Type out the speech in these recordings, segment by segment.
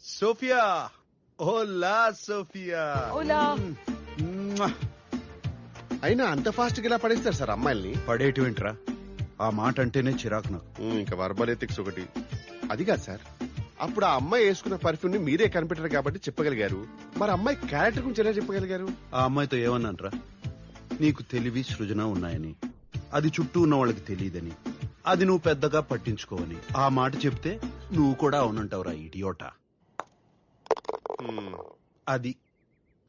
Sophia, Ola Sophia. Ola. అయినా అంత fast గా ఇలా పడేస్తారు సార్ అమ్మాయిల్ని? పడేటివేంట్రా, ఆ మాట అంటేనే చిరాకు నాకు. ఇంకా వర్బల్ ఎథిక్స్ ఒకటి. అది కాదు సార్, అప్పుడు ఆ అమ్మాయి వేసుకున్న పర్ఫ్యూమ్ ని మీరే కనిపెట్టారు కాబట్టి చెప్పగలిగారు. మరి అమ్మాయి క్యారెక్టర్ గురించి ఎలా చెప్పగలిగారు? ఆ అమ్మాయితో ఏమన్నానరా, నీకు తెలివి సృజన ఉన్నాయని, అది చుట్టూ ఉన్న వాళ్ళకి తెలియదని, అది నువ్వు పెద్దగా పట్టించుకోవని. ఆ మాట చెప్తే నువ్వు కూడా అవునంటావురా ఇడియోటా. అది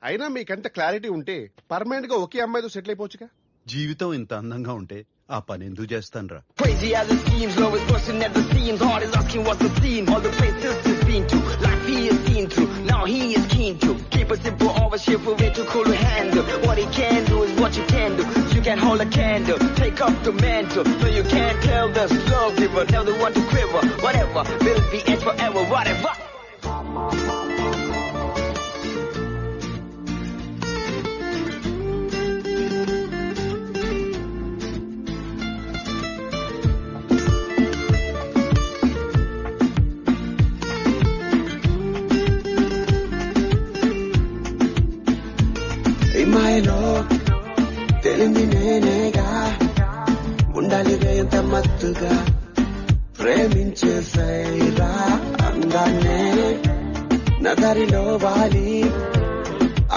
అయినా మీకంత క్లారిటీ ఉంటే పర్మనెంట్ గా ఒకే అమ్మాయితో సెటిల్ అయిపోవచ్చుగా. జీవితం ఇంత అందంగా ఉంటే ఆ పని ఎందుకు చేస్తానురా? Crazy as it seems, lowest person never seems. Heart is asking what's the scene. All the places he's been to, life he has seen through. Now he is keen to keep it simple, always cheerful, way too cool to handle. What he can do is what you can do. You can hold a candle, take up the mantle. No, you can't tell the slow giver, tell the one to quiver. Whatever, will be it forever, whatever. తెలింది నేనేగా, ఉండాలి రేంత మత్తుగా, ప్రేమించేసైరా అందాన్నే నా దారిలో వాలి.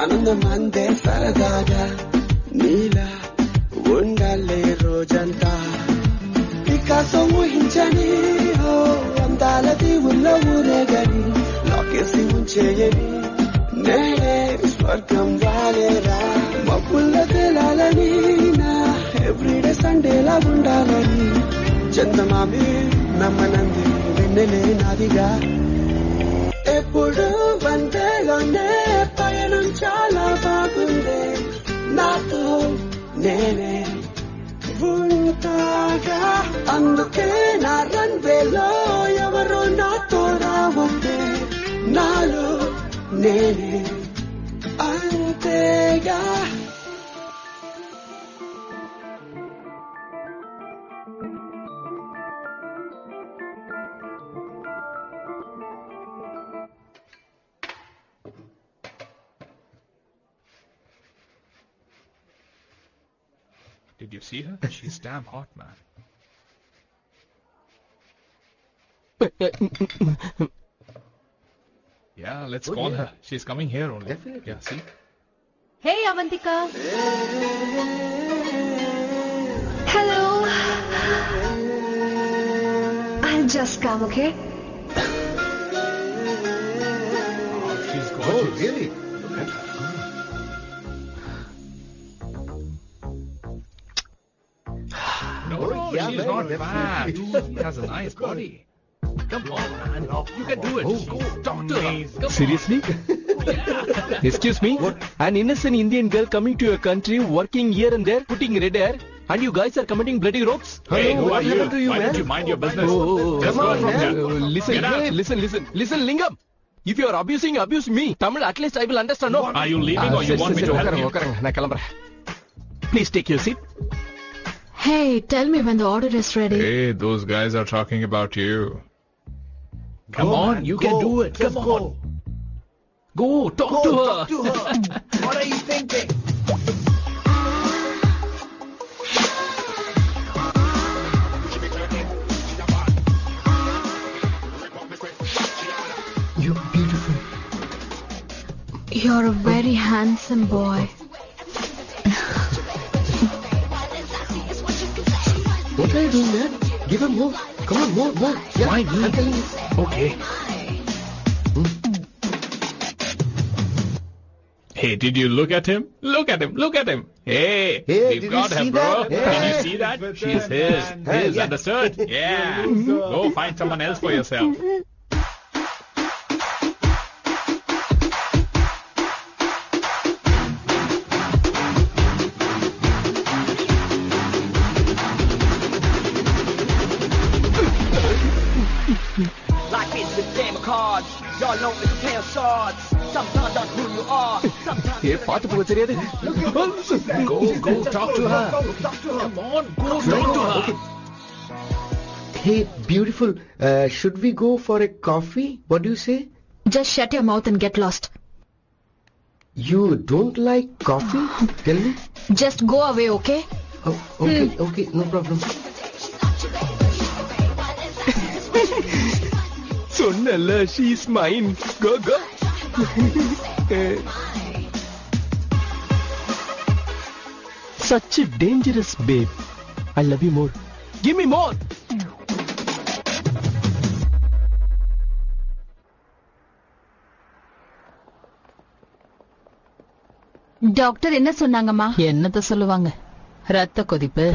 ఆనందం అందే సరదాగా, నీలా ఉండాలే రోజంతా. వికాసం ఊహించని అందాల దీవుల్లో ఊరేగని, లాకేసి ఉంచేయని నేనే స్వర్గం వాలేరా. మబ్బుల్ల తేలాలని నా ఎవ్రీడే సండేలా ఉండాలని, చందమామి నమ్మనంది వెన్నెలే నాదిగా. ఎప్పుడు వందేలోనే పయనం చాలా బాగుంది, నాతో నేనే ఉంటాగా. అందుకే నా రన్వేలో ఎవరో నాతో రావద్దే, నాలో నేనే అంతేగా. Did you see her? She's damn hot, man. Yeah, let's call her. She's coming here only. Definitely. Yeah, see? Hey, Avantika. Hello. I'll just come, okay? Oh, she's Oh, gorgeous. really? No, yeah, she's man, not bad. definitely. She has a nice body. Come on, man. You can do it. Go, talk to her. Come on. Seriously? Excuse me? An innocent Indian girl coming to your country, working here and there, putting red hair, and you guys are committing bloody ropes? Hey, who what are you? happened to you, Why man? don't you mind your business? Oh, Just come go on, from man. here. Listen, Get out. listen, Lingam. If you are abuse me. Tamil, at least I will understand, no? Are you leaving or you want me to help you? Please take your seat. Hey, tell me when the order is ready. Hey, those guys are talking about you. Come Go, on, man, you go. can do it. Just Come go. on. Go, talk to her. Talk to her. What are you thinking? You're beautiful. You're a very handsome boy. What are you doing, man? Give him more. Come on, more. Yeah, Why me? I'm telling you. Okay. Hey, did you look at him? Look at him. Look at him. Hey, Hey, we've did got you her, see bro. that? Did Hey. you see that? She's his. Hey, His, yeah. understood? Yeah. Go find someone else for yourself. Like it's the game of cards. Y'all know it's a pair of swords. Sometimes that's who you are. Sometimes ஏ பாத்து போக தெரியாது. Go talk to her. Come on, go talk to her. Hey, beautiful. Should we go for a coffee? What do you say? Just shut your mouth and get lost. You don't like coffee? Tell me. Just go away, okay? Oh, okay, no problem. சொன்னல she is mine. Go. Such a dangerous babe. I love you more. Give me more. Doctor என்ன சொன்னாங்கம்மா? என்னத்த சொல்லுவாங்க, ரத்த கொதிப்பு,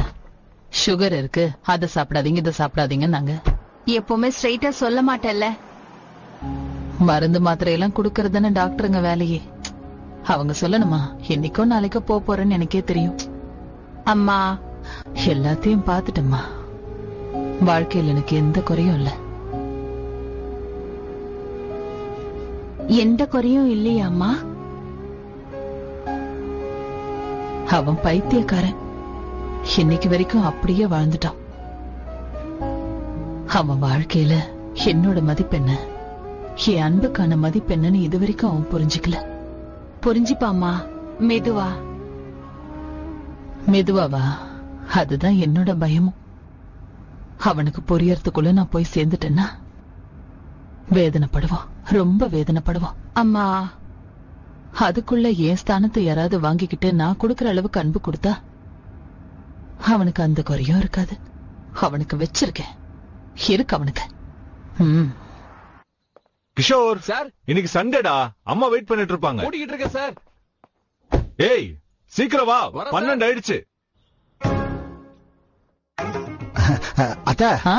sugar இருக்கு, அதை சாப்பிடாதீங்க இதை சாப்பிடாதீங்க. நாங்க எப்பவுமே ஸ்ட்ரைட்டா சொல்ல மாட்டேல்ல. மருந்து மாத்திரை எல்லாம் குடுக்கறதுன்னு டாக்டருங்க வேலையே. அவங்க சொல்லணுமா? என்னைக்கோ நாளைக்கோ போறேன்னு எனக்கே தெரியும். அம்மா, எல்லாத்தையும் பாத்துட்டம்மா. வாழ்க்கையில் எனக்கு எந்த குறையும் இல்ல. எந்த குறையும் இல்லையா அம்மா? அவன் பைத்தியக்காரன். இன்னைக்கு வரைக்கும் அப்படியே வாழ்ந்துட்டான். அவன் வாழ்க்கையில என்னோட மதிப்பெண்ண, என் அன்புக்கான மதிப்பெண்ணன்னு இது வரைக்கும் அவன் புரிஞ்சுக்கல. புரிஞ்சுப்பாம்மா, மெதுவாவா? அதுதான் என்னோட பயமும். அவனுக்கு புரியறதுக்குள்ள நான் போய் சேர்ந்துட்டேன்னா வேதனைப்படுவான், ரொம்ப வேதனைப்படுவான். அம்மா, அதுக்குள்ள என் ஸ்தானத்தை யாராவது வாங்கிக்கிட்டு நான் கொடுக்கற அளவுக்கு அன்பு கொடுத்தா அவனுக்கு அந்த குறையும் இருக்காது. அவனுக்கு வச்சிருக்கேன், இருக்கு அவனுக்கு. கிஷோர் சார், இன்னைக்கு சண்டேடா, அம்மா வெயிட் பண்ணிட்டு இருப்பாங்க. ஓடிக்கிட்டு இருக்கேன் சார். ஏய் சீக்கிரம் வா, வரேன் 12 ஆயிடுச்சு. அத்தா, ஆ,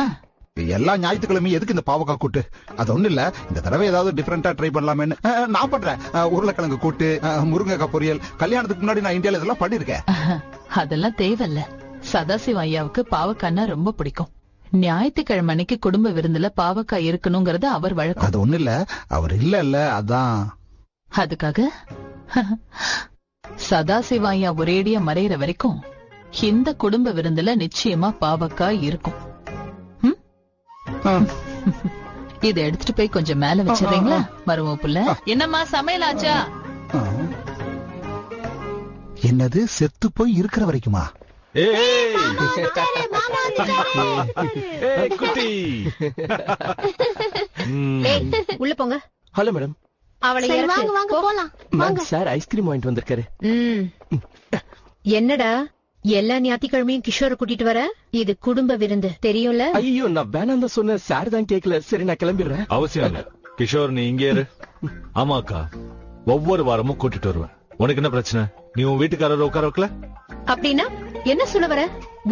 எல்லா ஞாயிற்றுக்கிழமையும் எதுக்கு இந்த பாவக்காய் கூட்டு? அது ஒண்ணு இல்ல, இந்த தடவை ஏதாவது டிஃபரெண்டா ட்ரை பண்ணலாமேன்னு நான் பண்றேன். உருளைக்கிழங்கு கூட்டு, முருங்கைக்காய் பொரியல். கல்யாணத்துக்கு முன்னாடி நான் இந்தியால இதெல்லாம் பண்ணிருக்கேன். அதெல்லாம் தேவையில்ல. சதாசிவ ஐயாவுக்கு பாவக்காய்னா ரொம்ப பிடிக்கும். ஞாயிற்றுக்கிழமை அன்னைக்கு குடும்ப விருந்துல பாவக்காய் இருக்கணுங்கிறது அவர் வழக்கம். அது ஒண்ணு இல்ல, அவர் இல்ல அதான். அதுக்காக சதாசிவ ஐயா ஒரேடியா மறையிற வரைக்கும் இந்த குடும்ப விருந்துல நிச்சயமா பாவக்காய் இருக்கும். இதை எடுத்துட்டு போய் கொஞ்சம் மேல வச்சிடுறீங்களா மருமக புள்ள? என்னம்மா சமையல் ஆச்சா? என்னது, செத்து போய் இருக்கிற வரைக்குமா? ஏய் குட்டி. உள்ள போங்க. Hello madam. அவளை வாங்க போலாம். மேம், சார் ஐஸ்கிரீம் வாங்கிட்டு வந்திருக்காரு. என்னடா எல்லா ஞாயிற்றுக்கிழமையும் கிஷோரை கூட்டிட்டு வர? இது குடும்ப விருந்து தெரியும்ல. ஐயோ, நான் வேணாம் தான் சொன்னேன், சார் தான் கேட்கல. சரி, நான் கிளம்பிடுறேன். அவசியம் இல்ல கிஷோர், நீ இங்கே இரு. ஆமாக்கா, ஒவ்வொரு வாரமும் கூட்டிட்டு வருவேன். உனக்கு என்ன பிரச்சனை? நீ உன் வீட்டுக்காரர் உட்கார வைக்கல? அப்படின்னா என்ன சொல்ல வர?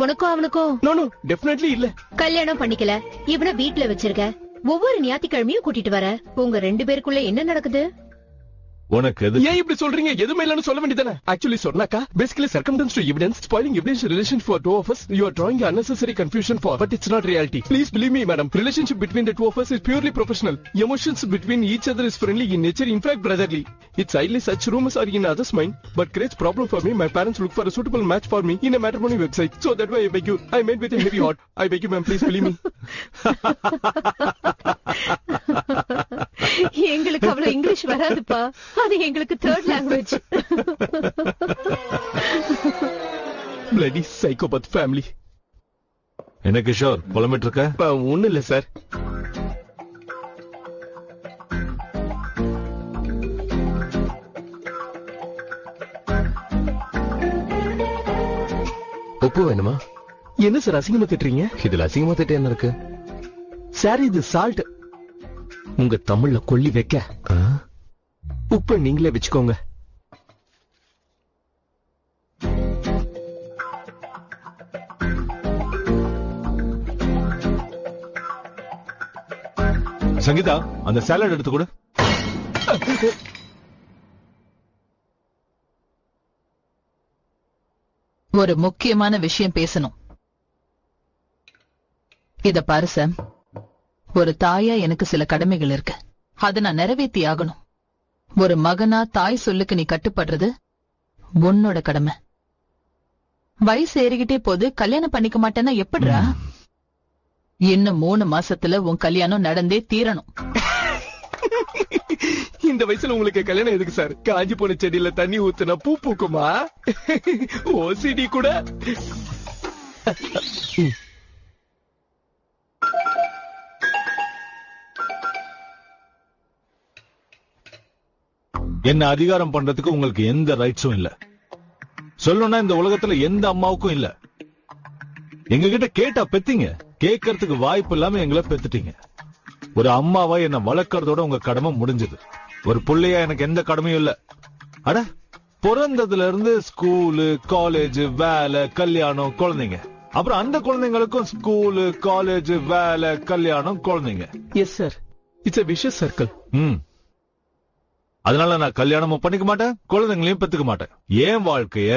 உனக்கும் அவனுக்கும் நோ நோ, டெஃபினெட்லி இல்ல. கல்யாணம் பண்ணிக்கல, இவனை வீட்டுல வச்சிருக்க, ஒவ்வொரு ஞாயிற்றுக்கிழமையும் கூட்டிட்டு வர. உங்க 2 பேருக்குள்ள என்ன நடக்குது? உனக்கு எது? ஏன் இப்படி சொல்றீங்க? எதுவுமே இல்லன்னு சொல்ல வேண்டியதானே? ஆக்சுவலி சொன்னாக்கா, basically circumstance to evidence, spoiling evidence relation for two of us. You are drawing unnecessary confusion for, but it's not reality. Please believe me, madam. Relationship between the two of us is purely professional. Emotions between each other is friendly in nature, in fact brotherly. It's idly such rumors are in others' mind, but creates problem for me. My parents look for a suitable match for me in a matrimony website. So that way I beg you, I made with a heavy heart. I beg you, ma'am, please believe me. எங்களுக்கு அவ்வளவு English வராதுப்பா, அது எங்களுக்கு third language. Bloody psychopath family. என்ன கிஷோர் புலம்பிட்டு இருக்க? ஒண்ணு இல்ல sir. உப்பு வேணுமா? என்ன சார் அசிங்கமா திட்டுறீங்க? இதுல அசிங்கமா திட்டு என்ன இருக்கு? சார், இது சால்ட். உங்க தமிழ்ல கொல்லி வைக்க உப்பு நீங்களே வச்சுக்கோங்க. சங்கீதா, அந்த சாலட் எடுத்து கொடு. ஒரு முக்கியமான விஷயம் பேசணும். இத பாரு சாம், ஒரு தாயா எனக்கு சில கடமைகள் இருக்கு, அதை நான் நிறைவேற்றி ஆகணும். ஒரு மகனா தாய் சொல்லுக்கு நீ கட்டுப்படுறது உன்னோட கடமை. வயசு ஏறிக்கிட்டே போது கல்யாணம் பண்ணிக்க மாட்டேன்னா எப்படிரா? இன்னும் 3 மாசத்துல உன் கல்யாணம் நடந்தே தீரணும். இந்த வயசுல உங்களுக்கு கல்யாணம் எதுக்கு சார்? காஞ்சி போன செடியில தண்ணி ஊத்துனா பூ பூக்குமா? ஓசிடி கூட. என்ன அதிகாரம் பண்றதுக்கு உங்களுக்கு எந்த ரைட்ஸும் இல்ல. சொல்லணும்னா இந்த உலகத்துல எந்த அம்மாவுக்கும் இல்ல. எங்க கிட்ட கேட்டா பெத்தீங்க, கேட்கறதுக்கு வாய்ப்பு இல்லாம எங்களை பெத்துட்டீங்க. ஒரு அம்மாவா என்ன வளர்க்கறதோட உங்க கடமை முடிஞ்சது. ஒரு புள்ளையா எனக்கு எந்த கடமையும் இல்ல. அட, பிறந்ததுல இருந்து ஸ்கூலு, காலேஜ், வேலை, கல்யாணம், குழந்தைங்க. அப்புறம் அந்த குழந்தைங்களுக்கும் ஸ்கூலு, காலேஜ், வேலை, கல்யாணம், குழந்தைங்க. Yes sir, it's a vicious circle. அதனால நான் கல்யாணமும் பண்ணிக்க மாட்டேன், குழந்தைங்களையும் பெத்துக்க மாட்டேன். என் வாழ்க்கைய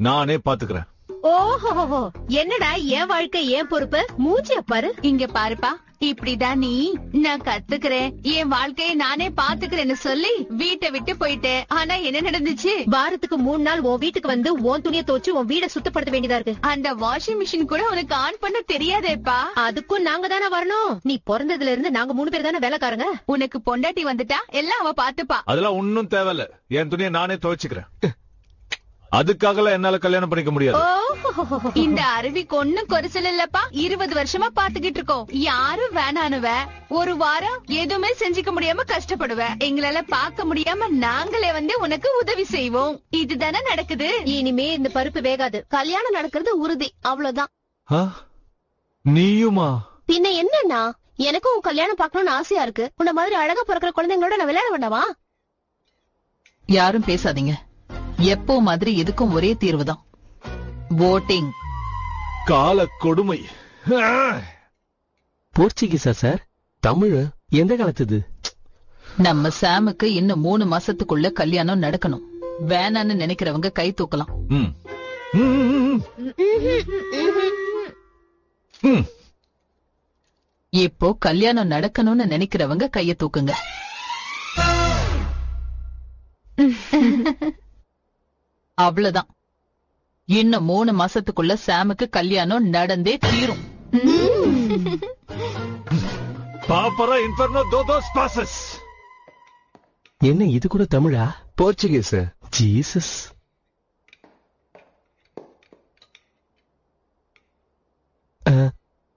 நானே பாத்துக்கிறேன். ஓஹோ, என்னடா என் வாழ்க்கை ஏன் பொறுப்பு? மூஞ்சிய பாரு. இங்க பாருப்பா, இப்படிதான் நீ நான் கத்துக்கிறேன், என் வாழ்க்கையை நானே பாத்துக்கிறேன்னு சொல்லி வீட்டை விட்டு போயிட்டேன். ஆனா என்ன நடந்துச்சு? வாரத்துக்கு 3 நாள் உன் வீட்டுக்கு வந்து உன் துணியை துவச்சு உன் வீட சுத்தப்படுத்த வேண்டியதா இருக்கு. அந்த வாஷிங் மிஷின் கூட உனக்கு ஆன் பண்ண தெரியாதேப்பா. அதுக்கும் நாங்க தானே வரணும். நீ பிறந்ததுல இருந்து நாங்க 3 பேர் தானே வேலைக்காரங்க. உனக்கு பொண்டாட்டி வந்துட்டா எல்லாம் அவ பாத்துப்பா. அதெல்லாம் ஒன்னும் தேவையில்ல, என் துணியை நானே துவைச்சுக்கிறேன். அதுக்காக என்னால கல்யாணம் பண்ணிக்க முடியாது. இந்த அருவிக்கு ஒண்ணும் குறைச்சல் இல்லப்பா. 20 வருஷமா பாத்துக்கிட்டு இருக்கோம். யாரும் வேணானுவ, ஒரு வாரம் எதுவுமே செஞ்சுக்க முடியாம கஷ்டப்படுவ. எங்களால பாக்க முடியாம நாங்களே வந்து உனக்கு உதவி செய்வோம். இதுதானே நடக்குது. இனிமே இந்த பருப்பு வேகாது. கல்யாணம் நடக்கிறது உறுதி, அவ்வளவுதான். நீயுமா? பின்ன என்னன்னா, எனக்கும் உன் கல்யாணம் பாக்கணும்னு ஆசையா இருக்கு. உன்ன மாதிரி அழகா பிறக்கிற குழந்தைங்களோட நான் விளையாட வேண்டாமா? யாரும் பேசாதீங்க. எப்போ மாதிரி எதுக்கும் ஒரே தீர்வுதான், voting. கால கொடுமை. போர்ச்சுகீஸா சார்? தமிழ் எந்த காலத்துது? நம்ம சாமுக்கு இன்னும் 3 மாசத்துக்குள்ள கல்யாணம் நடக்கணும். வேணான்னு நினைக்கிறவங்க கை தூக்கலாம். இப்போ கல்யாணம் நடக்கணும்னு நினைக்கிறவங்க கைய தூக்குங்க. அவ்வளவுதான். இன்னும் 3 மாசத்துக்குள்ள சாமுக்கு கல்யாணம் நடந்தே தீரும். பாப்பரா இன்ஃபர்னோ டோஸ் பாசஸ். என்ன இது கூட தமிழா? போர்ச்சுகீஸ். ஜீசஸ்.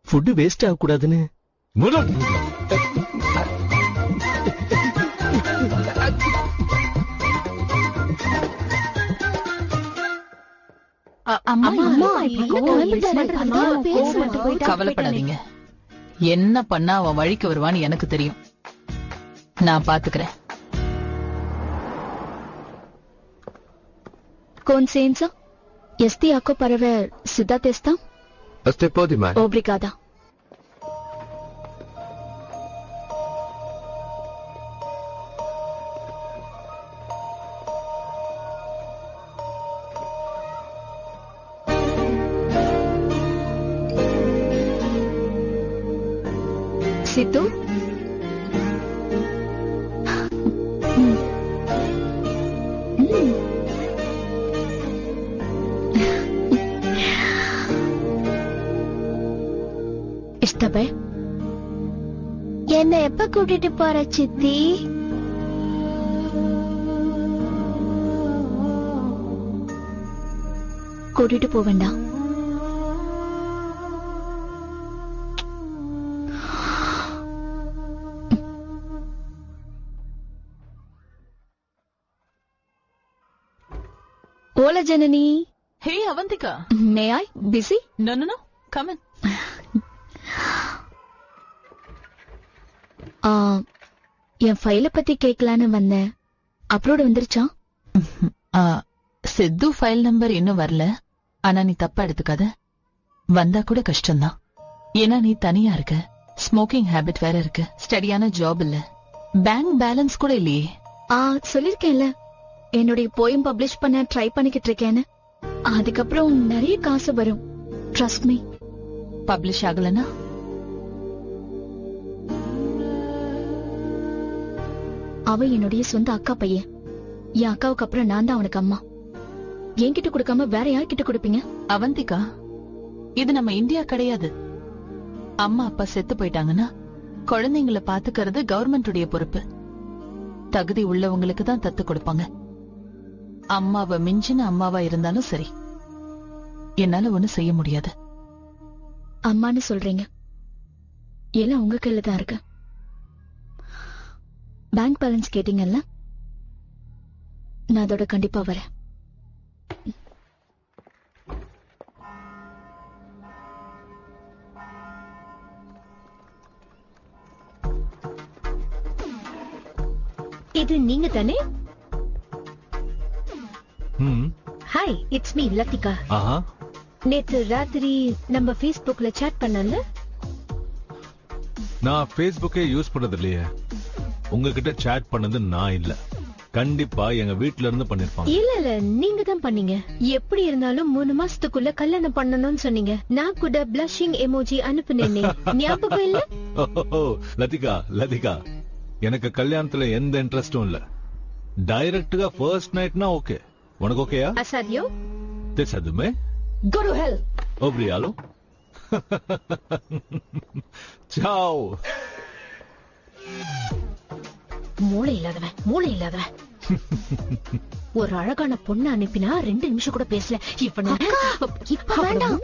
ஃபுட் வேஸ்ட் ஆக கூடாதுன்னு கவலைப்படாதீங்க. என்ன பண்ணா அவன் வழிக்கு வருவான்னு எனக்கு தெரியும். நான் பாத்துக்கிறேன். Consenso? Este ako para ver ciudad esta? Este pode mais. Obrigada. Situ? இஷ்டப்ப என்ன எப்ப கூட்டிட்டு போற சித்தி? கூட்டிட்டு போ வேண்டாம். Hola Janani. Hey Avantika. May I? Busy? No. Come in. என் ஃபைல பத்தி கேட்கலான்னு வந்தேன். அப்லோட் வந்துருச்சா? சித்து ஃபைல் நம்பர் இன்னும் வரல. ஆனா நீ தப்பா எடுத்துக்காத. வந்தா கூட கஷ்டம்தான். ஏன்னா நீ தனியா இருக்க, ஸ்மோக்கிங் ஹேபிட் வேற இருக்கு, ஸ்டடியான ஜாப் இல்ல, பேங்க் பேலன்ஸ் கூட இல்லையே. சொல்லிருக்கேன்ல, என்னுடைய போயம் பப்ளிஷ் பண்ண ட்ரை பண்ணிக்கிட்டு இருக்கேன்னு. அதுக்கப்புறம் நிறைய காசு வரும். Trust me. பப்ளிஷ் ஆகலனா அவ என்னுடைய சொந்த அக்கா பையன். என் அக்காவுக்கு அப்புறம் நான் தான் அவனுக்கு அம்மா. என்கிட்ட கொடுக்காம வேற யார்கிட்ட கொடுப்பீங்க? அவந்திகா, இது நம்ம இந்தியா கிடையாது. அம்மா அப்பா செத்து போயிட்டாங்கன்னா குழந்தைங்களை பாத்துக்கிறது கவர்மெண்ட் உடைய பொறுப்பு. தகுதி உள்ளவங்களுக்கு தான் தத்து கொடுப்பாங்க. அம்மாவை மிஞ்சின அம்மாவா இருந்தாலும் சரி, என்னால ஒண்ணும் செய்ய முடியாது. அம்மான்னு சொல்றீங்க, எல்லாம் உங்க கையில தான் இருக்கு. பேங்க் பேலன்ஸ் கேட்டீங்கல்ல, நான் அதோட கண்டிப்பா வரேன். இது நீங்க தானே? Hi, it's me Lathika. நேத்து ராத்திரி நம்ம Facebookல chat பண்ணல. நான் Facebookே யூஸ் பண்ணது இல்லையே. உங்ககிட்ட chat பண்ணது நான் இல்ல. கண்டிப்பா எங்க வீட்ல இருந்து பண்ணிருப்பாங்க. இல்ல நீங்க தான் பண்ணீங்க. எப்படி இருந்தாலும் 3 மாசத்துக்குள்ள கல்யாணம் பண்ணணும்னு சொன்னீங்க. நான் கூட blushing emoji அனுப்புனேனே, ஞாபகம் இல்ல? லதிகா, எனக்கு கல்யாணத்துல எந்த இன்ட்ரெஸ்டும் இல்ல. டைரக்ட்டா ஃபர்ஸ்ட் நைட்னா ஓகே. உனக்கு ஓகேயா? அசாதியோ தெசதுமே go to hell. Obrigado. Ciao. மூளை இல்லாதவன். ஒரு அழகான பொண்ணு அனுப்பினா 2 நிமிஷம் கூட பேசல. இப்ப வேண்டாம்.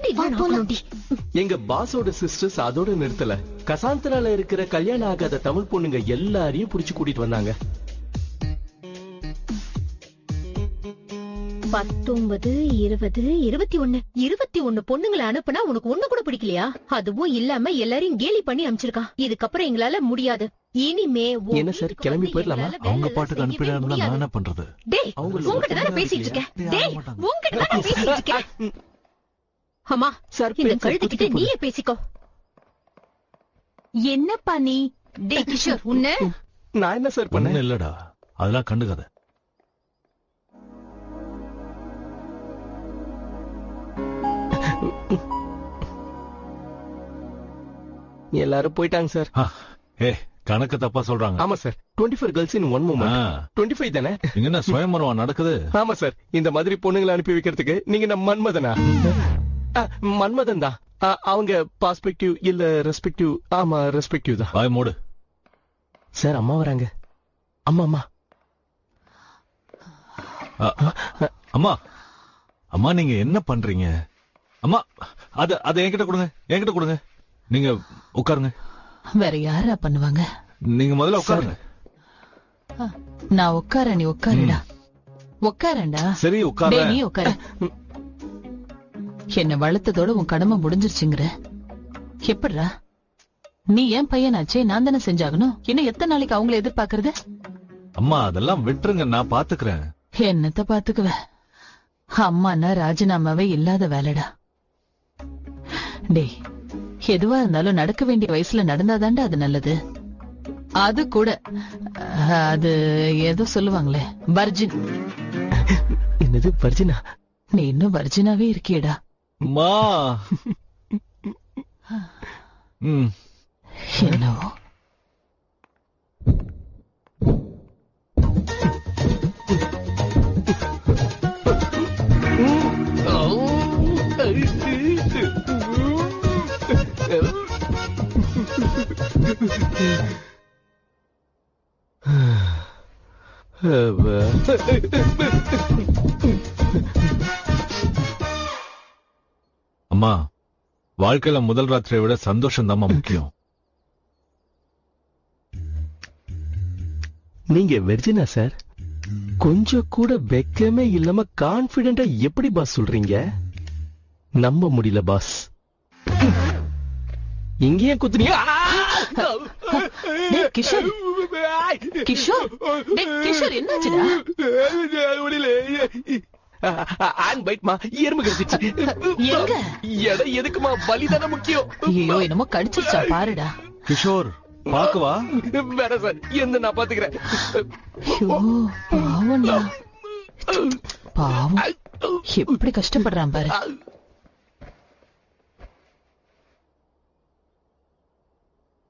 எங்க பாஸோட சிஸ்டர்ஸ் அதோட நிறுத்தல. கசாந்தரால இருக்கிற கல்யாணம் ஆகாத தமிழ் பொண்ணுங்க எல்லாரையும் புடிச்சு கூட்டிட்டு வந்தாங்க. 19, 20, 21 பொண்ணுங்களை அனுப்புனா உனக்கு ஒண்ணு கூட பிடிக்கலையா? அதுவும் இல்லாம எல்லாரையும் கேலி பண்ணி அனுப்பிச்சிருக்கான். இதுக்கப்புறம் எங்களால முடியாது. இனிமே என்ன சார், கிளம்பி போயிடலாமா? அவங்க பாட்டுக்கு அனுப்பிடாம நான் என்ன பண்றது? உங்ககிட்ட தானே பேசிட்டு இருக்கேன். அம்மா சார், இந்த கழுதிக்கிட்ட நீயே பேசிக்கோ. என்னப்பா நீ? டேய் கிஷோர், உன்ன நான் என்ன சார் பண்ணேன்? இல்லடா, அதெல்லாம் கண்டுக்காத. எல்லாரும் போயிட்டாங்க சார். கணக்கு தப்பா சொல்றாங்க. ஆமா sir, 24 girls in one moment. 25 தானே? இங்க என்ன சுயம்பரம் நடக்குது? ஆமா சார், இந்த மாதிரி பொண்ணுங்களை அனுப்பி வைக்கிறதுக்கு நீங்க நம்ம மன்மதனா? மன்மதன் தான். அவங்க பாஸ்பெக்டிவ் இல்ல ரெஸ்பெக்டிவ்? ஆமா, ரெஸ்பெக்டிவ் தான். வாய் மூடு சார். அம்மா வராங்க. அம்மா அம்மா நீங்க என்ன பண்றீங்க? அம்மா அத என்கிட்ட கொடுங்க. நீங்க உட்காருங்க. வேற யாரா பண்ணுவாங்க? நீங்க முதல்ல உட்காருங்க. நான் உட்கார, நீ உட்காருடா. உட்காரண்டா. சரி உட்காரு. நீ உட்காரு. என்ன வளர்த்ததோட உன் கடமை முடிஞ்சிருச்சுங்கிற. எப்படிடா? நீ ஏன் பையனாச்சே, நான் தானே செஞ்சாகணும். இன்னும் எத்தனை நாளைக்கு அவங்கள எதிர்பார்க்கறது? அம்மா அதெல்லாம் விட்டுருங்க, நான் பாத்துக்கிறேன். என்னத்த பாத்துக்குவ? அம்மானா ராஜினாமாவே இல்லாத வேலைடா. டேய், எதுவா இருந்தாலும் நடக்க வேண்டிய வயசுல நடந்தாதாண்டா அது நல்லது. அது கூட அது ஏதோ சொல்லுவாங்களே, வர்ஜின். என்னது வர்ஜினா? நீ இன்னும் வர்ஜினாவே இருக்கியடா. மா என்னவோ. அம்மா, வாழ்க்கையில முதல் ராத்திரியை விட சந்தோஷம் தான் முக்கியம். நீங்க வெர்ஜினா சார்? கொஞ்சம் கூட வெக்கமே இல்லாம கான்பிடென்டா எப்படி பாஸ் சொல்றீங்க? நம்ப முடியல பாஸ். இங்கேயே குத்துனீங்க. கிஷோர், என்னாச்சுடா? எறும்பு கடிச்சிச்சு. எதுக்குமா வலிதானே முக்கியம்? ஐயோ, என்னமோ கடிச்சிருச்சா பாருடா. கிஷோர் பாக்குவா? வேற சார், எந்த நான் பாத்துக்கிறேன். பாவம், எப்படி கஷ்டப்படுறான் பாரு.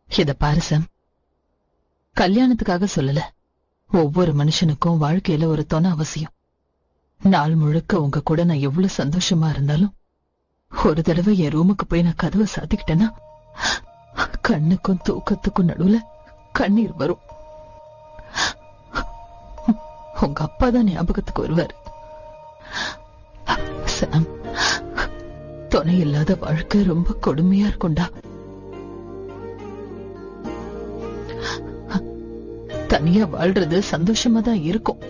இத பாரு சாம், கல்யாணத்துக்காக சொல்லல. ஒவ்வொரு மனுஷனுக்கும் வாழ்க்கையில ஒரு துணை அவசியம். நாள் முழுக்க உங்க கூட நான் எவ்வளவு சந்தோஷமா இருந்தாலும் ஒரு தடவை என் ரூமுக்கு போய் நான் கதவை சாத்திக்கிட்டேன்னா கண்ணுக்கும் தூக்கத்துக்கும் நடுவுல கண்ணீர் வரும். உங்க அப்பா தான் ஞாபகத்துக்கு வருவார். சாம், துணை இல்லாத வாழ்க்கை ரொம்ப கொடுமையா இருக்கும்டா. தனியா வாழ்றது சந்தோஷமா தான் இருக்கும்.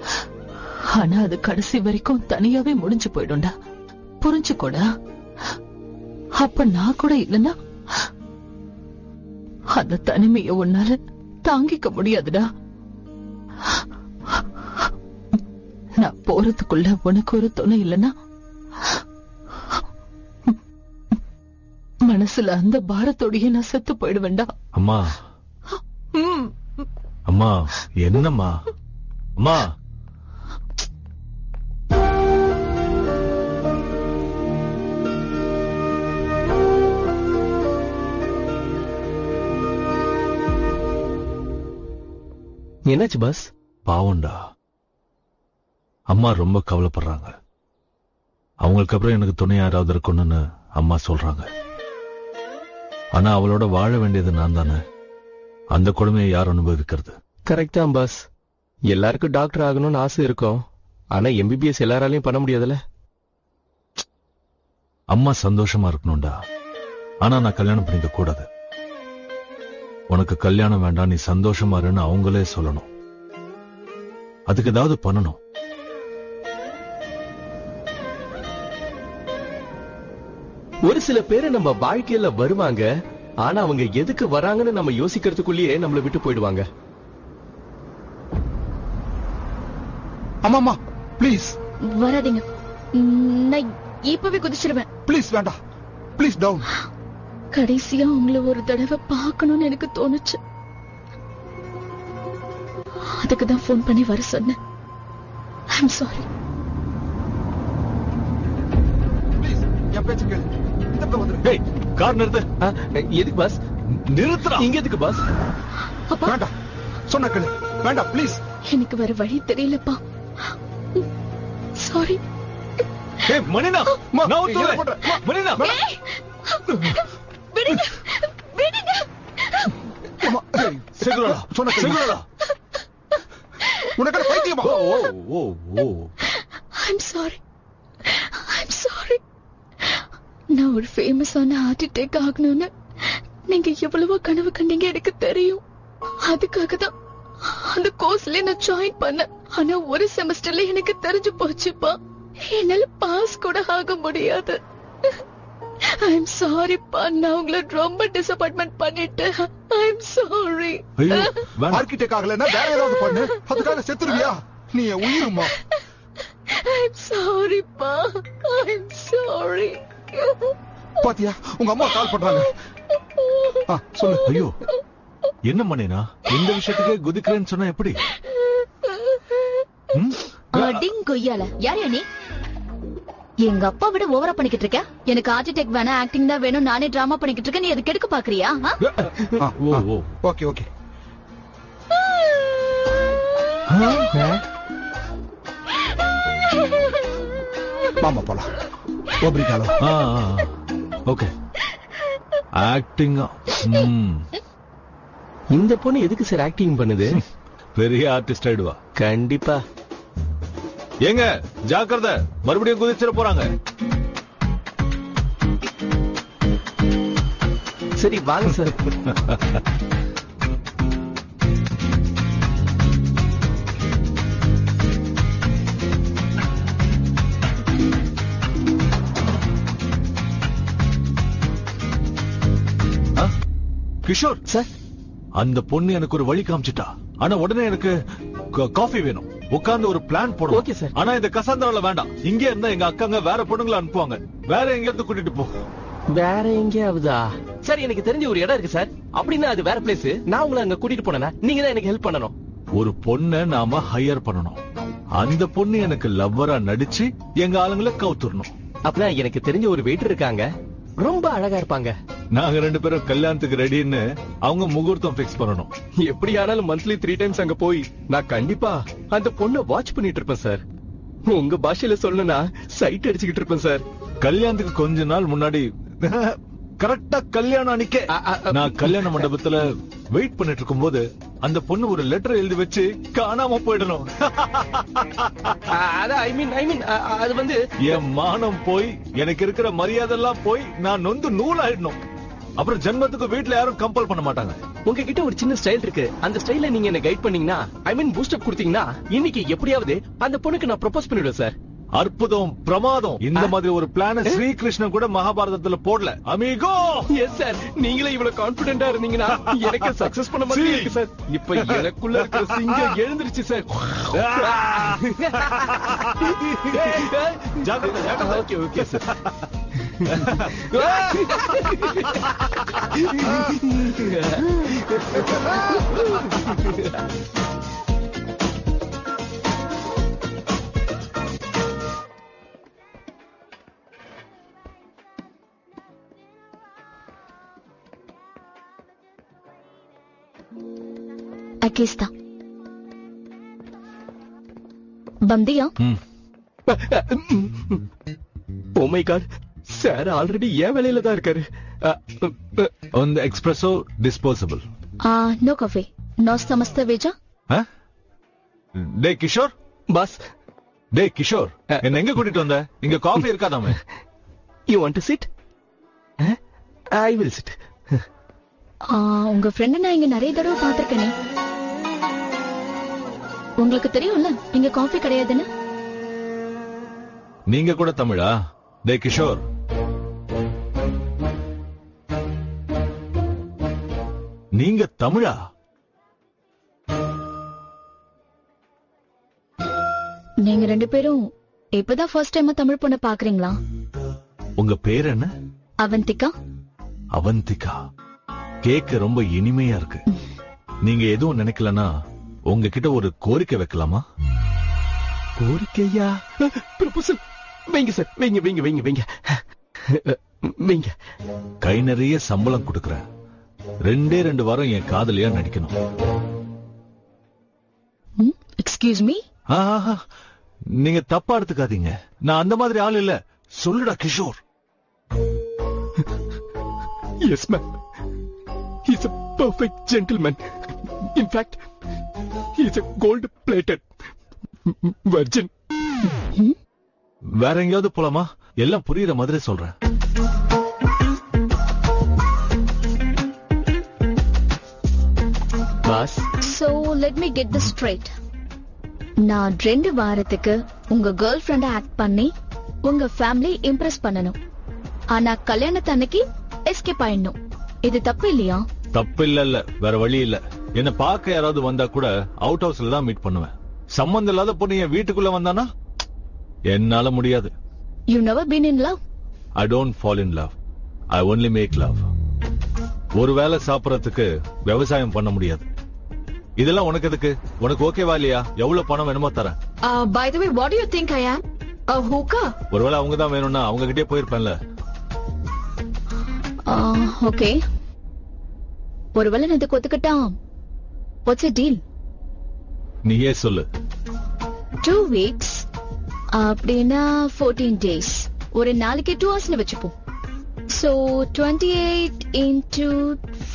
ஆனா அது கடைசி வரைக்கும் தனியாவே முடிஞ்சு போயிடும்டா. புரிஞ்சுக்கோடா. அப்ப நான் கூட இல்லைன்னா அந்த தனிமையை உன்னால தாங்கிக்க முடியாதுடா. நான் போறதுக்குள்ள உனக்கு ஒரு துணை இல்லைன்னா மனசுல அந்த பாரத்தோடையே நான் செத்து போயிடுவேன்டா. அம்மா அம்மா என்னம்மா அம்மா. என்னாச்சு பாஸ்? பாவண்டா, அம்மா ரொம்ப கவலைப்படுறாங்க. அவங்களுக்கு அப்புறம் எனக்கு துணை யாராவது இருக்கணும்னு அம்மா சொல்றாங்க. ஆனா அவளோட வாழ வேண்டியது நான் தானே. அந்த கொடுமையை யார் அனுபவிக்கிறது? கரெக்ட் தான் பாஸ். எல்லாருக்கும் டாக்டர் ஆகணும்னு ஆசை இருக்கும். ஆனா எம்பிபிஎஸ் எல்லாராலையும் பண்ண முடியாதுல்ல. அம்மா சந்தோஷமா இருக்கணும்டா. ஆனா நான் கல்யாணம் பண்ணிக்க கூடாது. உனக்கு கல்யாணம் வேண்டாம், நீ சந்தோஷமா இருன்னு அவங்களே சொல்லணும். அதுக்கு ஏதாவது பண்ணணும். ஒரு சில பேரு நம்ம வாழ்க்கையில வருவாங்க. ஆனா அவங்க எதுக்கு வராங்கன்னு நம்ம யோசிக்கிறதுக்குள்ளேயே நம்மளை விட்டு போயிடுவாங்க. அம்மா ப்ளீஸ் வராதீங்க. நான் இப்பவே குதிச்சிருவேன். ப்ளீஸ் வேண்டாம். Please down. கடைசியா உங்களை ஒரு தடவை பார்க்கணும்னு எனக்கு தோணுச்சு. அதுக்குதான் போன் பண்ணி வர சொன்னேன். I'm sorry. என் பேச்சு கேளு. இந்த பக்கம் வந்துரு. ஏய், கார் நிறுத்து. எதுக்கு பாஸ்? நிறுத்துறா. இங்க எதுக்கு பாஸ்? வேண்டாம், சொன்ன கேளு. வேண்டாம் ப்ளீஸ். எனக்கு வேற வழி தெரியலப்பா. சாரி. ஏய் மணினா, நான் உத்தரவு. மணினா விடுங்க, விடுங்க. செகுரா சொன்ன கேளு. செகுரா உனக்கு பைத்தியமா? ஓ ஐம் சாரி. I'm sorry. நான் ஒரு ஃபேமஸான ஹார்ட் அட்டாக் ஆகணும்னு நீங்க எவ்வளவோ கனவு கண்டீங்க எனக்கு தெரியும். அதுக்காக தான் அந்த கோர்ஸ்ல நான் ஜாயின் பண்ணேன். ஆனா ஒரு செமஸ்டர்ல எனக்கு தெரிஞ்சு போச்சுப்பா, என்னால பாஸ் கூட ஆக முடியாது. ஐம் சாரி பா. நான் உங்களை ரொம்ப டிசப்பாயின்மெண்ட் பண்ணிட்டேன். I'm sorry. ஆர்கிடெக்ட் ஆகலன்னா வேற ஏதாவது பண்ணு. அதுக்காக செத்துருவியா? நீ உயிருமா? ஐம் சாரி பா. I'm sorry. பாத்தியா, உங்க அம்மா கால் பண்றாங்க. சொல்லு. ஐயோ, என்ன மணினா இந்த விஷயத்துக்கே குதிக்கிறேன்னு சொன்னா எப்படி? அடிங் கொய்யால யார் நீ? எங்க அப்பா விட ஓவரா பண்ணிக்கிட்டு இருக்க. எனக்கு ஹார்ட் அட்டாக் வேணா, ஆக்டிங் தான் வேணும், நானே டிராமா பண்ணிக்கிட்டு இருக்கேன். நீ அதுக்கு எடுக்க பாக்குறியா? Okay okay. மாமா போலாம். ஓப்ரிகாலோ. ஓகே. ஆக்டிங். இந்த பொண்ணு எதுக்கு சார் ஆக்டிங் பண்ணுது? பெரிய ஆர்டிஸ்ட் ஆயிடுவா கண்டிப்பா. ஏங்க ஜாக்கிரதை, மறுபடியும் குதிச்சிட போறாங்க. சரி வாங்க சார். கிஷோர் சார், அந்த பொண்ணு எனக்கு ஒரு வழி காமிச்சிட்டா. ஆனா உடனே எனக்கு காஃபி வேணும். உட்கார்ந்து ஒரு பிளான் போடுவோம். Okay sir. ஆனா இந்த கசாந்திரால வேண்டாம். இங்கே இருந்தா எங்க அக்காங்க வேற பொண்ணுங்களை அனுப்புவாங்க. வேற எங்க இருந்து கூட்டிட்டு போ. வேற எங்கேயாவதா? சார், எனக்கு தெரிஞ்ச ஒரு இடம் இருக்கு சார். அப்படின்னா அது வேற பிளேஸ். நான் உங்களை அங்க கூட்டிட்டு போனேன்னா நீங்க தான் எனக்கு ஹெல்ப் பண்ணணும். ஒரு பொண்ணை நாம ஹையர் பண்ணணும். அந்த பொண்ணு எனக்கு லவ்வரா நடிச்சு எங்க ஆளுங்களை கவுத்துறணும். அப்படின்னா எனக்கு தெரிஞ்ச ஒரு வெயிட்டர் இருக்காங்க, ரொம்ப அழகா இருப்பாங்க. நாங்க 2 பேரும் கல்யாணத்துக்கு ரெடின்னு அவங்க முகூர்த்தம் பிக்ஸ் பண்ணணும். எப்படி ஆனாலும் மந்த்லி 3 டைம்ஸ் அங்க போய் நான் கண்டிப்பா அந்த பொண்ணை வாட்ச் பண்ணிட்டு இருப்பேன் சார். உங்க பாஷையில சொல்லணும்னா சைட் அடிச்சுக்கிட்டு இருப்பேன் சார். கல்யாணத்துக்கு கொஞ்ச நாள் முன்னாடி கரெக்டா கல்யாணம் அன்னைக்கே நான் கல்யாண மண்டபத்துல வெயிட் பண்ணிட்டு இருக்கும் போது அந்த பொண்ணு ஒரு லெட்டர் எழுதி வச்சு காணாம போயிடணும். அது வந்து என் மானம் போய் எனக்கு இருக்கிற மரியாதை எல்லாம் போய் நான் நொந்து நூலாயிடணும். அப்புறம் ஜென்மத்துக்கு வீட்டுல யாரும் கம்பல் பண்ண மாட்டாங்க. உங்ககிட்ட ஒரு சின்ன ஸ்டைல் இருக்கு. அந்த ஸ்டைல நீங்க என்ன கைட் பண்ணீங்கன்னா பூஸ்ட் அப் கொடுத்தீங்கன்னா இன்னைக்கு எப்படியாவது அந்த பொண்ணுக்கு நான் ப்ரொபோஸ் பண்ணிடுவேன் சார். அற்புதம், பிரமாதம். இந்த மாதிரி ஒரு பிளான ஸ்ரீகிருஷ்ணன் கூட மகாபாரதத்துல போடல. அமிகோ. எஸ் சார், நீங்களே இவ்வளவு கான்பிடென்டா இருந்தீங்கன்னா எனக்கு சக்சஸ் பண்ண மாதிரி இருக்கு சார். இப்ப எனக்குள்ள இருக்கிற சிங்கம் எழுந்திருச்சு சார். Okay okay sir. அகேஸ்தா பந்தியா? Oh my God, sir already ஏன் வேலையில தான் இருக்காரு. On the espresso disposable. No coffee. No samasta veja? டே கிஷோர். பாஸ். டே கிஷோர், என்ன எங்க கூட்டிட்டு வந்த? இங்க காஃபி இருக்காதாமே. You want to sit? I will sit. உங்க ஃப்ரெண்ட் நான் இங்க நிறைய தடவை பாத்திருக்கேனே. உங்களுக்கு தெரியும்ல இங்க காஃபி கிடையாதுன்னு. நீங்க கூட தமிழா? டே கிஷோர், நீங்க தமிழா? நீங்க ரெண்டு பேரும் இப்பதான் ஃபர்ஸ்ட் டைமா தமிழ் பொண்ண பாக்குறீங்களா? உங்க பேர் என்ன? அவந்திகா. அவந்திகா, கேக்க ரொம்ப இனிமையா இருக்கு. நீங்க எதுவும் நினைக்கலன்னா உங்ககிட்ட ஒரு கோரிக்கை வைக்கலாமா? கோரிக்கையா? ப்ரொபோசல் வைங்க சார், வைங்க வைங்க வைங்க வைங்க வைங்க. கை நிறைய சம்பளம் கொடுக்கறேன். 2 வாரம் என் காதலியா நடிக்கணும். Excuse me? நீங்க தப்பா எடுத்துக்காதீங்க. நான் அந்த மாதிரி ஆள் இல்ல. சொல்லுடா Kishore. Yes ma'am. He's a perfect gentleman. In fact, he's a gold-plated virgin. வேற எங்கயாவது போலாமா? எல்லாம் புரியுற மாதிரி சொல்றேன். Pass. So let me get this straight. நான் 2 வாரத்துக்கு உங்க கேர்ள் ஃப்ரெண்ட ஆக்ட் பண்ணி உங்க ஃபேமிலி இம்ப்ரெஸ் பண்ணணும். ஆனா கல்யாணத்தன்னைக்கு எஸ்கேப் ஆயிடணும். இது தப்பு இல்லையா? தப்பு இல்ல, வேற வழி இல்ல. என்ன பார்க்க யாராவது வந்தா கூட அவுட் ஹவுஸ்ல தான் மீட் பண்ணுவேன். சம்பந்தம் இல்லாத பொண்ணு என் வீட்டுக்குள்ள வந்தானா என்னால முடியாது. You never been in love? I don't fall in love. I only make love. ஒரு வேளை சாப்பிடறதுக்கு விவசாயம் பண்ண முடியாது. இதெல்லாம் உனக்கு எதுக்கு? உனக்கு ஓகேவா இல்லையா? எவ்வளவு பணம் வேணுமோ தரேன். By the way, what do you think I am? A hooker? ஒருவேளை அவங்க தான் வேணும்னா அவங்க கிட்டே போயிருப்பேன்ல. Okay. ஒருவேளை நான் இதுக்கு ஒத்துக்கிட்டா what's the deal? நீயே சொல்லு. 2 weeks அப்படின்னா 14 days. ஒரு நாளைக்கு 2 hours வச்சுப்போம். So 28 into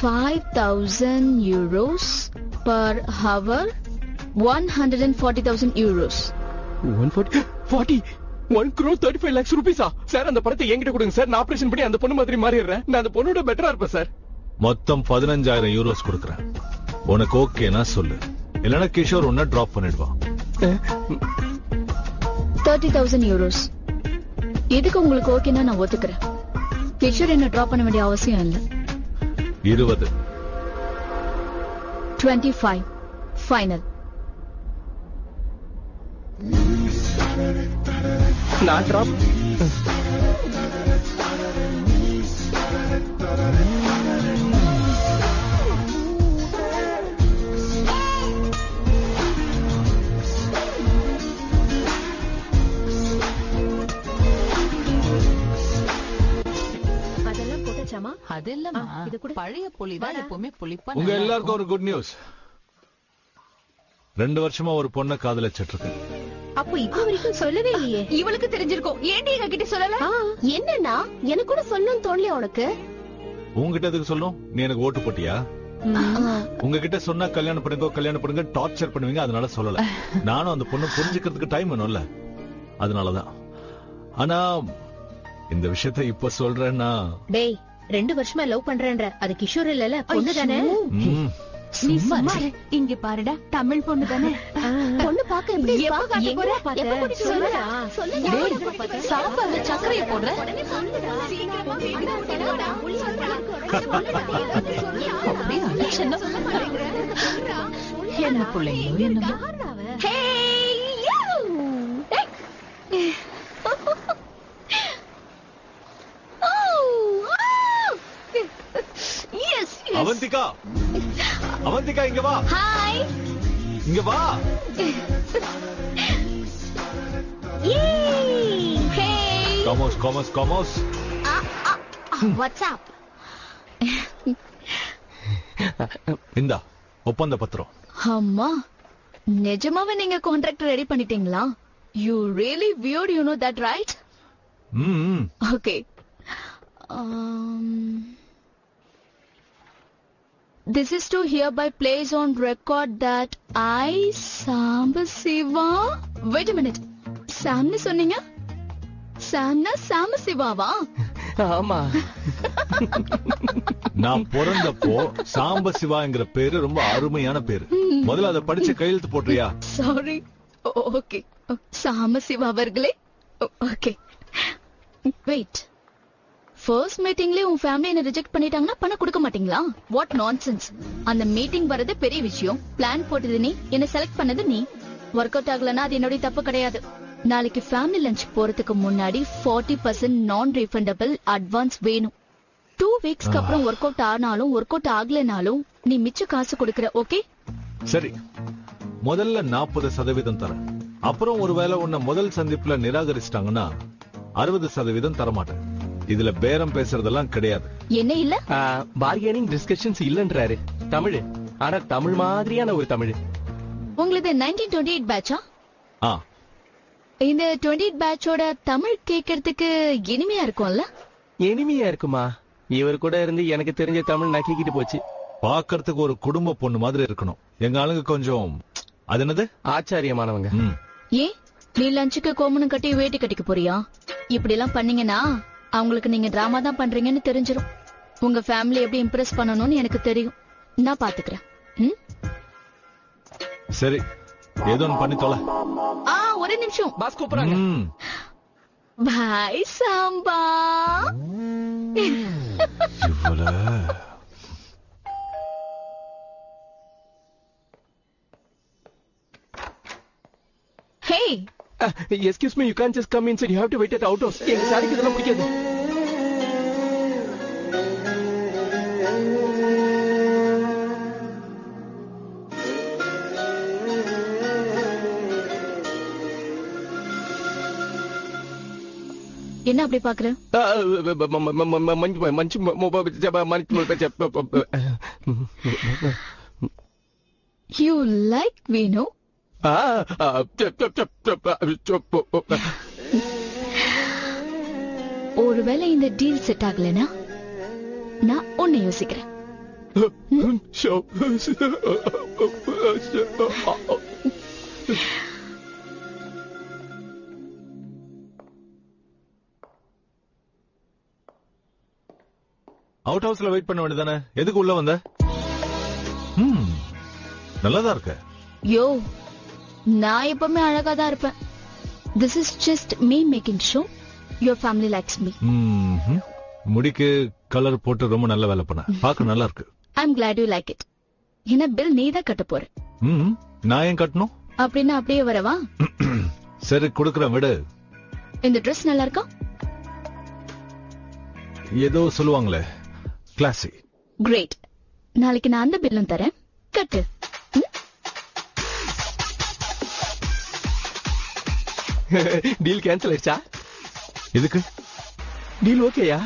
5,000 euros per hour, 140,000 euros. 1 crore 35 lakhs rupees. Sir அந்த பணத்தை என்கிட்ட கொடுங்க சார். நான் ஆபரேஷன் பண்ணி அந்த பொண்ணு மாதிரி மாறிடுறேன். நான் அந்த பொண்ணோட பெட்டரா இருப்பேன் சார். மொத்தம் 15,000 யூரோஸ் கொடுக்கறேன். உனக்கு ஓகேனா சொல்லு. இல்லனா கிஷோர் உன்னை டிராப் பண்ணிடுவான். 30,000 euros. எதுக்கு உங்களுக்கு ஓகேனா நான் ஒத்துக்கிறேன். கிஷோர் என்ன டிராப் பண்ண வேண்டிய அவசியம் இல்லை. 20. 25 ஃபைனல். நான் டிராப். அதெல்லாம் பழைய புலிதான் எப்பவுமே புளிப்பா. உங்க எல்லாருக்கும் ஒரு குட் நியூஸ். 2 வருஷமா ஒரு பொண்ணை காதலிச்சிட்டு இருக்கேன். அப்போ இப்ப வரைக்கும் சொல்லவே இல்லையே. இவளுக்கு தெரிஞ்சிருக்கும். ஏன்டி எங்க கிட்ட சொல்லல? என்னன்னா எனக்கு கூட சொல்லணும்னு தோணலையா உனக்கு? உங்ககிட்ட எதுக்கு சொல்லணும்? நீ எனக்கு ஓட்டு போட்டியா? உங்ககிட்ட சொன்னா கல்யாணம் பண்ணுங்க டார்ச்சர் பண்ணுவீங்க, அதனால சொல்லல. நானும் அந்த பொண்ணு புரிஞ்சுக்கிறதுக்கு டைம் வேணும்ல, அதனாலதான். ஆனா இந்த விஷயத்த இப்ப சொல்றேன்னா, டேய் 2 வருஷமா லவ் பண்றேன்ற அது கிஷோர் இல்லல, பொண்ணு தானே? நீ சும்மா இங்க பாருடா, தமிழ் பொண்ணு தானே? பொண்ணு பாக்க எப்படி இருக்கா? சாப்பாடுல சர்க்கரைய போடுற அப்படியே அலட்சணம். என்ன பிள்ளைங்களோ என்னமோ. அவந்திகா, அவந்திகா இங்க வா. ஹாய், இங்க வா. ஹே, காமோஸ். What's up? இந்தா ஒப்பந்த பத்திரம். அம்மா, நிஜமாவே நீங்க கான்ட்ராக்ட் ரெடி பண்ணிட்டீங்களா? You really weird, you know that right? Okay. This is to hereby place on record that I, Sambasiva... Wait a minute. Samni சொன்னீங்க? Samna Sambasivaவா? ஆமா. நான் பிறந்தப்போ சாம்பசிவாங்கிற பேரு ரொம்ப அருமையான பேரு. முதல்ல அதை படிச்சு கையெழுத்து போடுறியா? Sorry. Okay. Sambasiva அவர்களே. Okay. Wait. ஃபர்ஸ்ட் மீட்டிங்லயே உன் ஃபேமிலி என்ன ரிஜெக்ட் பண்ணிட்டாங்கன்னா பணம் கொடுக்க மாட்டீங்களா? What nonsense. அந்த மீட்டிங் வரது பெரிய விஷயம். பிளான் போட்டது நீ, என்ன செலக்ட் பண்ணது நீ. ஒர்க் அவுட் ஆகலன்னா அது என்னோட தப்பு கிடையாது. நாளைக்கு ஃபேமிலி லஞ்ச் போறதுக்கு முன்னாடி 40% நான் ரீஃபண்டபிள் அட்வான்ஸ் வேணும். 2 வீக்ஸ்க்கு அப்புறம் ஒர்க் அவுட் ஆனாலும் ஒர்க் அவுட் ஆகலனாலும் நீ மிச்ச காசு கொடுக்கற. ஓகே? சரி, முதல்ல 40% தரேன். அப்புறம் ஒருவேளை உன்னை முதல் சந்திப்புல நிராகரிச்சிட்டாங்கன்னா 60% தரமாட்டேன். இதுல பேரம் பேசுறதெல்லாம் கிடையாது. என்ன இல்ல? Bargaining discussions இல்லன்றாரு. தமிழ், ஆனா தமிழ் மாதிரியான ஒரு தமிழ். உங்களுக்கு 1928 பேட்சா? இந்த 28 பேட்சோட தமிழ் கேட்கறதுக்கு இனிமையா இருக்கும்ல? இனிமையா இருக்குமா? இவர் கூட இருந்து எனக்கு தெரிஞ்ச தமிழ் நக்கிக்கிட்டு போச்சு. பாக்கிறதுக்கு ஒரு குடும்ப பொண்ணு மாதிரி இருக்கணும். எங்க ஆளுங்க கொஞ்சம் அது என்னது ஆச்சாரியமானவங்க. ஏன் நீ லஞ்சுக்கு கோமணம் கட்டி வேட்டி கட்டிக்க போறியா? இப்படி எல்லாம் பண்ணீங்கன்னா அவங்களுக்கு நீங்க டிராமா தான் பண்றீங்கன்னு தெரிஞ்சிரும். உங்க ஃபேமிலி எப்படி இம்ப்ரெஸ் பண்ணணும்னு எனக்கு தெரியும். நான் பாத்துக்கிறேன். சரி, ஏதோ பண்ணி தொலை. ஒரு நிமிஷம், பாஸ் கூப்பிடுறாங்க. பாய் Samba. Hey, excuse me, you can't just come inside. You have to wait at outhouse. எங்க சாரிக்கு இதெல்லாம் பிடிக்காது. என்ன அப்படி பாக்குற? You like Vinu? ஒருவேளை இந்த டீல் செட் ஆகலனா நான் ஒன்னு யோசிக்கிறேன். அவுட் ஹவுஸ்ல வெயிட் பண்ண வேண்டியதானே? எதுக்கு உள்ள வந்த? நல்லாதான் இருக்க. யோ, நான் எப்பவுமே அழகா தான் இருப்பேன். This is just me making show your family likes me. முடிக்கு கலர் போட்டு ரொம்ப நல்ல வேலை பண்ண. பாக்க நல்லா இருக்கு. ஐ am glad you like it. என்ன பில் நீ தான் கட்ட போற. நான் ஏன் கட்டணும்? அப்படின்னா அப்படியே வரவா? சரி, கொடுக்கறேன், விடு. இந்த ட்ரெஸ் நல்லா இருக்கா? ஏதோ சொல்லுவாங்களே, கிளாசி. கிரேட். நாளைக்கு நான் அந்த பில்லும் தரேன், கட்டு. டீல் கேன்சல் ஆயிடுச்சா? எதுக்கு? டீல் ஓகேயா?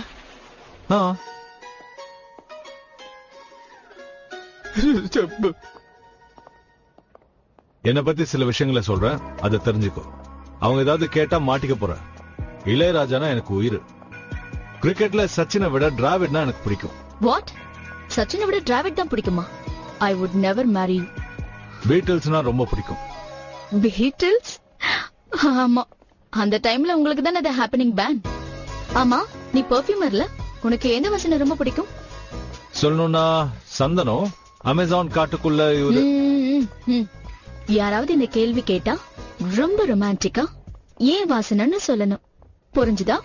என்ன பத்தி சில விஷயங்களை சொல்றேன், அதை தெரிஞ்சுக்கோ. அவங்க ஏதாவது கேட்டா மாட்டிக்க போற. இளையராஜானா எனக்கு உயிர். கிரிக்கெட்ல சச்சினை விட டிராவிட்னா எனக்கு பிடிக்கும். வாட்? சச்சினை விட டிராவிட் தான் பிடிக்குமா? I would never marry you. பீட்டில்ஸ்னா ரொம்ப பிடிக்கும். பீட்டில்ஸ்? ஆமா, அந்த டைம்ல உங்களுக்கு தானே அது ஹேப்பனிங் பேண்ட். ஆமா, நீ பெர்ஃபியூமர்ல உனக்கு எந்த வாசனை ரொம்ப பிடிக்கும்? சொல்லணும்னா சந்தனம். அமேசான் காட்டுக்குள்ள இவரு யாராவது இந்த கேள்வி கேட்டா ரொம்ப ரொமான்டிக்கா ஏன் வாசனைன்னு சொல்லணும். புரிஞ்சுதா?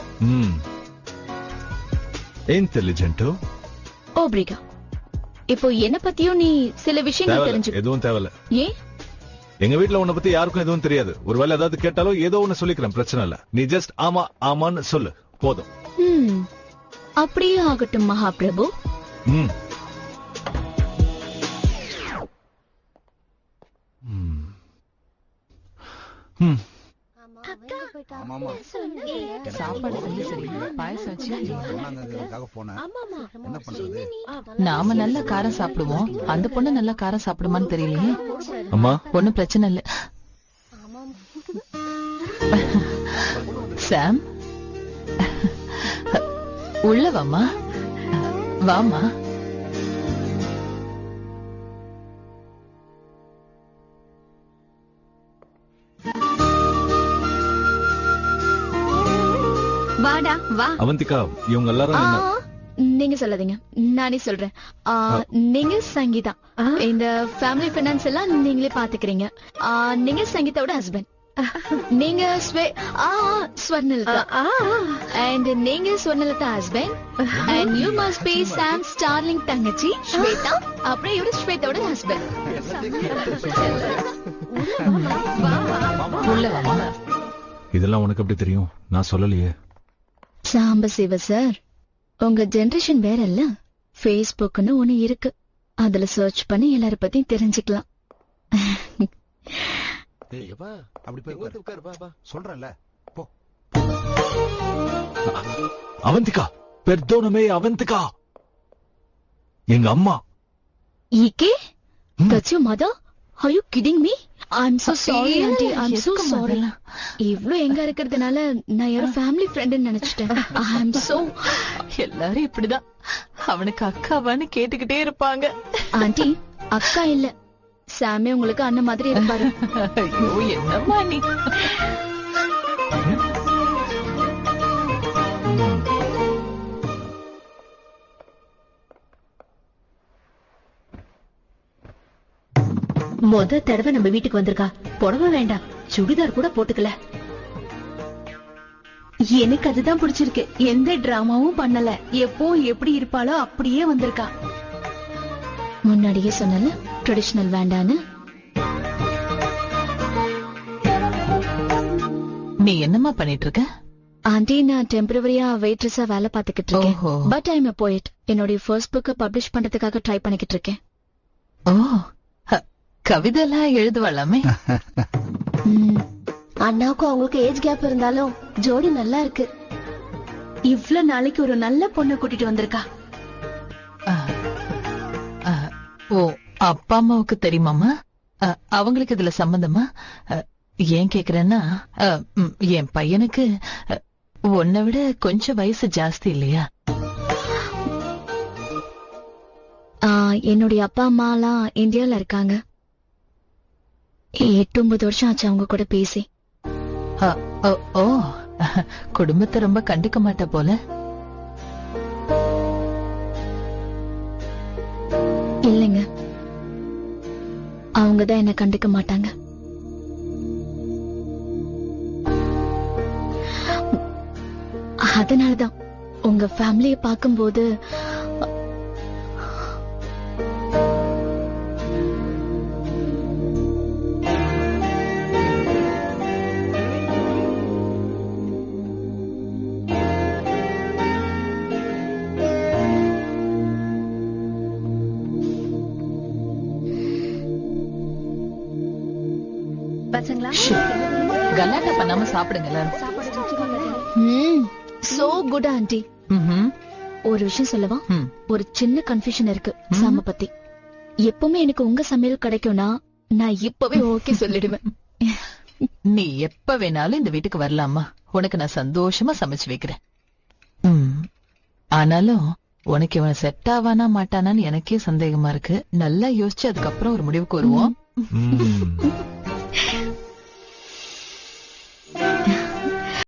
இன்டெலிஜென்ட்டோ. ஓப்ரிகா. இப்போ என்ன பத்தியும் நீ சில விஷயங்கள் தெரிஞ்சு. எதுவும் தேவையில்ல. ஏன்? எங்க வீட்டுல உன்னை பத்தி யாருக்கும் எதுவும் தெரியாது. ஒருவேளை ஏதாவது கேட்டாலும் ஏதோ ஒண்ணு சொல்லிக்கிறேன், பிரச்சனை இல்ல. நீ ஜஸ்ட் ஆமா ஆமான்னு சொல்லு போதும். அப்படியே ஆகட்டும் மகாபிரபு. நாம நல்ல காரம் சாப்பிடுவோம், அந்த பொண்ணு நல்ல காரம் சாப்பிடுமான்னு தெரியலையே. அம்மா ஒண்ணும் பிரச்சனை இல்ல. சாம் உள்ள வாமா. வாமா. வாடா வா. அவந்திகா, இவங்க எல்லாரும் என்ன? நீங்க சொல்லாதீங்க, நானே சொல்றேன். நீங்க சங்கீதா. இந்த ஃபேமிலி ஃபைனான்ஸ் எல்லாம் நீங்களே பாத்துக்கிறீங்க. நீங்க சங்கீதாவோட ஹஸ்பண்ட். நீங்க ஸ்வர்ணலதா. அண்ட் நீங்க Swarnalatha husband. And you must be Sam Starling தங்கச்சி ஸ்வேதா. அப்புறம் இவரு ஸ்வேதாவோட ஹஸ்பண்ட். இதெல்லாம் உனக்கு எப்படி தெரியும்? நான் சொல்லலையே. சாம்ப சிவ சார், உங்க ஜெனரேஷன் வேற இல்ல. ஃபேஸ்புக்னு ஒண்ணு இருக்கு, அதுல சர்ச் பண்ணி எல்லார பத்தியும் தெரிஞ்சுக்கலாம். அப்படி போய் சொல்றேன்ல போ. அவந்திகா, பெர்தோனமே அவந்திகா, எங்க அம்மா. ஈகே that's your mother? Are you kidding me? I'm so sorry auntie. I'm so sorry. இவ்ளோ எங்க இருக்கிறதுனால நான் யாரோ ஃபேமிலி ஃப்ரெண்ட் நினைச்சிட்டேன். I'm so. எல்லாரும் இப்படிதான் அவனுக்கு அக்காவான்னு கேட்டுக்கிட்டே இருப்பாங்க. ஆண்டி, அக்கா இல்ல, சாமே உங்களுக்கு அண்ணன் மாதிரி இருப்பாரு. ஐயோ என்னம்மா நீ. மொத தடவை நம்ம வீட்டுக்கு வந்திருக்கா. புடவை வேண்டாம், சுடிதார் கூட போட்டுக்கல. எனக்கு அதுதான் பிடிச்சிருக்கு. எந்த டிராமாவும் பண்ணல, எப்போ எப்படி இருப்பாளோ அப்படியே வந்திருக்கா. முன்னாடியே சொன்னல ட்ரெடிஷனல் வேண்டான்னு. நீ என்னம்மா பண்ணிட்டு இருக்க? ஆண்டி, நான் டெம்பரவரியா வெயிட்ரஸா வேலை பார்த்துக்கிட்டு இருக்கேன். But I am a poet. என்னோட ஃபர்ஸ்ட் புக்க பப்ளிஷ் பண்றதுக்காக ட்ரை பண்ணிக்கிட்டு இருக்கேன். ஓ, கவிதைலாம் எழுதுவாளாமே. அண்ணாவுக்கும் அவங்களுக்கு ஏஜ் கேப் இருந்தாலும் ஜோடி நல்லா இருக்கு. இவ்ளோ நாளைக்கு ஒரு நல்ல பொண்ணை கூட்டிட்டு வந்திருக்கா. ஓ, அப்பா அம்மாவுக்கு தெரியுமாமா? அவங்களுக்கு இதுல சம்பந்தமா? ஏன் கேக்குறேன்னா, என் பையனுக்கு உன்னை விட கொஞ்சம் வயசு ஜாஸ்தி இல்லையா? என்னுடைய அப்பா அம்மா எல்லாம் இந்தியால இருக்காங்க. 8-9 வருஷம் ஆச்சு அவங்க கூட பேசி. ஓ, குடும்பத்தை ரொம்ப கண்டுக்க மாட்ட போல. இல்லைங்க, அவங்கதான் என்ன கண்டுக்க மாட்டாங்க. அதனாலதான் உங்க ஃபேமிலியை பார்க்கும்போது கலாட்டா பண்ணாம சாப்பிடுங்க எல்லாரும். So good aunty. ஒரு விஷயம் சொல்லவா? ஒரு சின்ன கன்ஃபியூஷன் இருக்கு சாம பத்தி. எப்பவுமே எனக்கு உங்க சமையல் கிடைக்கும்னா நான் இப்பவே ஓகே சொல்லிடுவேன். நீ எப்ப வேணாலும் இந்த வீட்டுக்கு வரலாமா? உனக்கு நான் சந்தோஷமா சமைச்சு வைக்கிறேன். ஆனாலும் உனக்கு இவன் செட் ஆவானா மாட்டானான்னு எனக்கே சந்தேகமா இருக்கு. நல்லா யோசிச்சு அதுக்கப்புறம் ஒரு முடிவுக்கு வருவோம்.